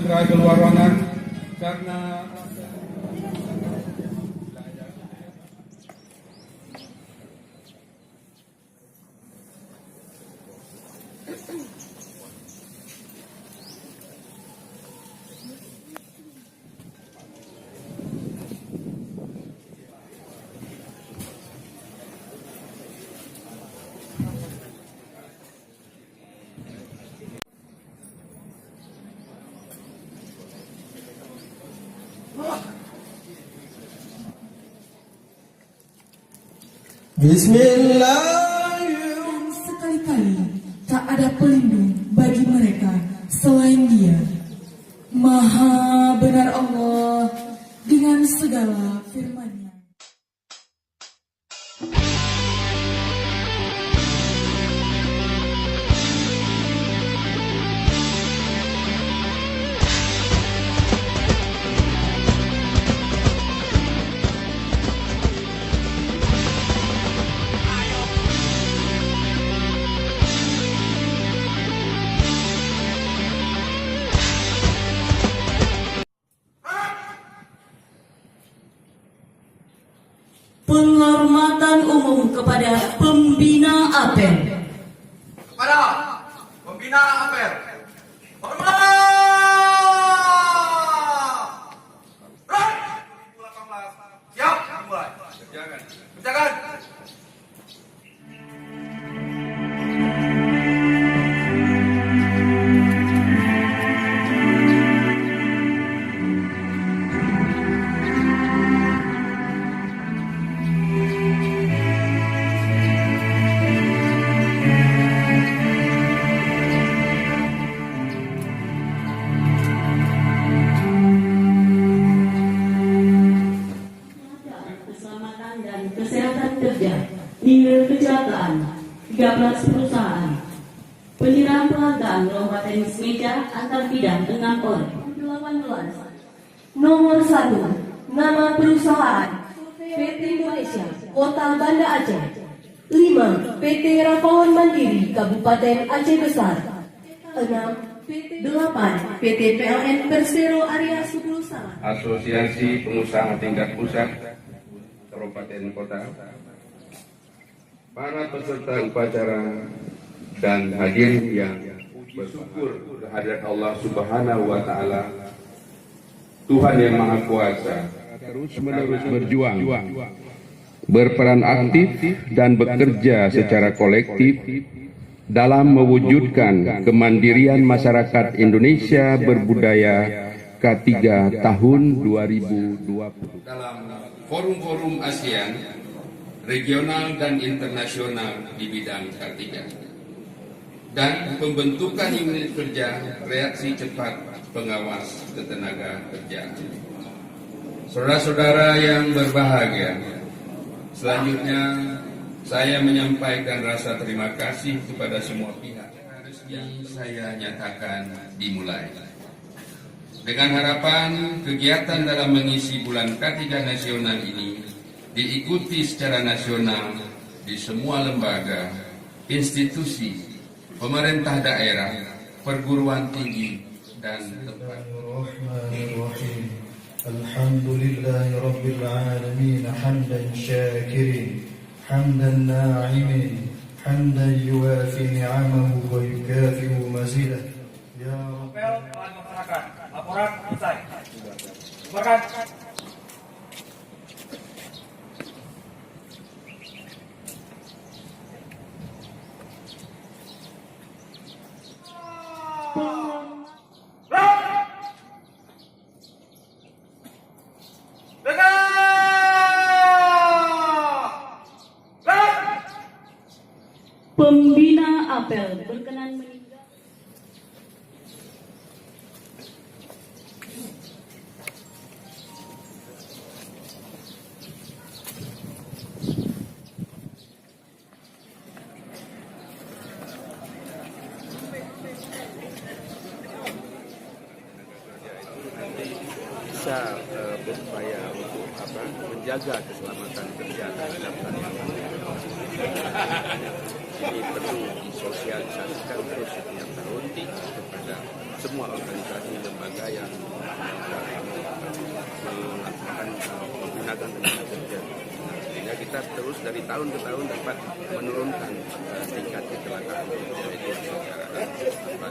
segera keluar ruangan karena Bismillahirrahmanirrahim. Sekali-kali tak ada pelindung bagi mereka selain Dia. Maha benar Allah dengan segala firman-Nya. Penghormatan umum kepada pembina APEN. Kepada pembina APEN. Hormat! Right! 2018. Siap, dimulai. Kerjakan. Kesehatan kerja hingga kecelakaan 13 perusahaan. Penyerahan penghargaan lomba tenis meja antar bidang 6 orang. 18. Nomor 1, nama perusahaan PT Indonesia Kota Banda Aceh. 5. PT Rapawan Mandiri Kabupaten Aceh Besar. 6. 8. PT PLN Persero Area Subulsara. Asosiasi Pengusaha Tingkat Pusat Kabupaten Kota, para peserta upacara dan hadirin yang bersyukur kehadirat Allah Subhanahu wa Ta'ala, Tuhan yang Maha Kuasa, terus-menerus berjuang, berperan aktif dan bekerja secara kolektif dalam mewujudkan kemandirian masyarakat Indonesia berbudaya K3 tahun 2020. Dalam forum-forum ASEAN, regional dan internasional di bidang K3, dan pembentukan unit kerja reaksi cepat pengawas ketenaga kerjaan. Saudara-saudara yang berbahagia, selanjutnya saya menyampaikan rasa terima kasih kepada semua pihak. Resmi saya nyatakan dimulai. Dengan harapan kegiatan dalam mengisi bulan K3 nasional ini diikuti secara nasional di semua lembaga, institusi, pemerintah daerah, perguruan tinggi, dan tempat. Alhamdulillahi Rabbil Alamin, hamdan syakirin, hamdan na'imin, hamdan yuwafi ni'amahu wa yukafi'u mazidah. Ya Apel telah melaksanakan. Laporan selesai. Bubarkan. Pembina apel berkenan meninggal. Bisa berupaya untuk menjaga keselamatan kerja terhadap karyawan. Ini perlu disosialisasikan terus setiap tahun kepada semua organisasi lembaga yang melakukan menggunakan tenaga kerja. Sehingga kita terus dari tahun ke tahun dapat menurunkan tingkat kecelakaan itu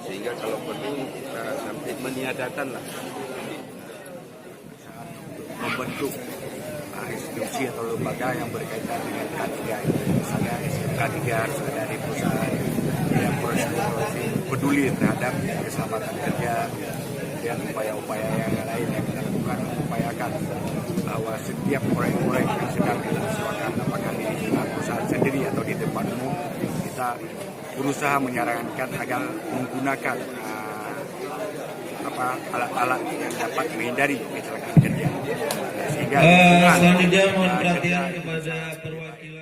sehingga kalau perlu kita sampai meniadakan lah membentuk institusi atau lembaga yang berkaitan dengan K3 itu. Misalnya K3 harus ada di perusahaan yang peduli terhadap keselamatan kerja dan upaya-upaya yang lain yang kita lakukan mengupayakan bahwa setiap proyek-proyek yang sedang dilaksanakan apakah di perusahaan sendiri atau di tempat umum kita berusaha menyarankan agar menggunakan alat-alat yang dapat menghindari kecelakaan kerja sehingga selanjutnya mohon perhatian kepada perwakilan